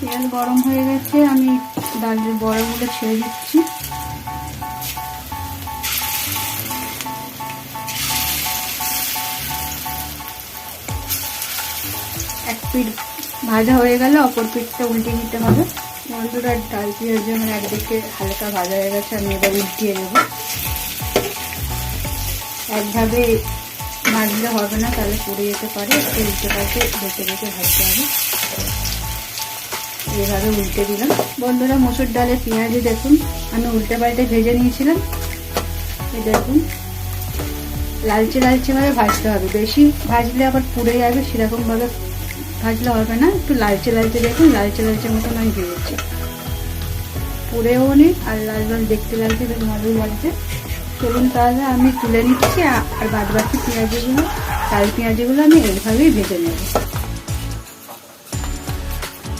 তেল গরম হয়ে গেছে, আমি ডালের বড়াগুলো ছেড়ে দিচ্ছি। এক পিঠ ভাজা হয়ে গেলে অপর পিঠটা উল্টে নিতে হবে। বন্ধুরা, ডাল পেঁয়াজ আমার একদিকে হালকা ভাজা হয়ে গেছে, আমি এবার উল্টিয়ে দেব। একভাবে ভাজলে হবে না, তাহলে পুড়ে যেতে পারে, একটু উল্টে পাল্টে বেঁচে বেঁচে ভাজতে হবে। এইভাবে উল্টে দিলাম। বন্ধুরা, মসুর ডালে পেঁয়াজি দেখুন আমি উল্টে পাল্টে ভেজে নিয়েছিলাম। এই দেখুন লালচে লালচে ভাবে ভাজতে হবে, বেশি ভাজলে আবার পুড়ে যাবে, সেরকম ভাবে ভাজলে হবে না। একটু লালচে লালচে, দেখুন লালচে লালচে মতন আমি ভেজেছি, পুড়েও নেই আর লাল লাল দেখতে লাগছে, বেশ ভালোই লাগছে। চলুন তাহলে আমি তুলে নিচ্ছি, আর বাদ বাকি পেঁয়াজিগুলো, ডাল পেঁয়াজিগুলো আমি এইভাবেই ভেজে নেব।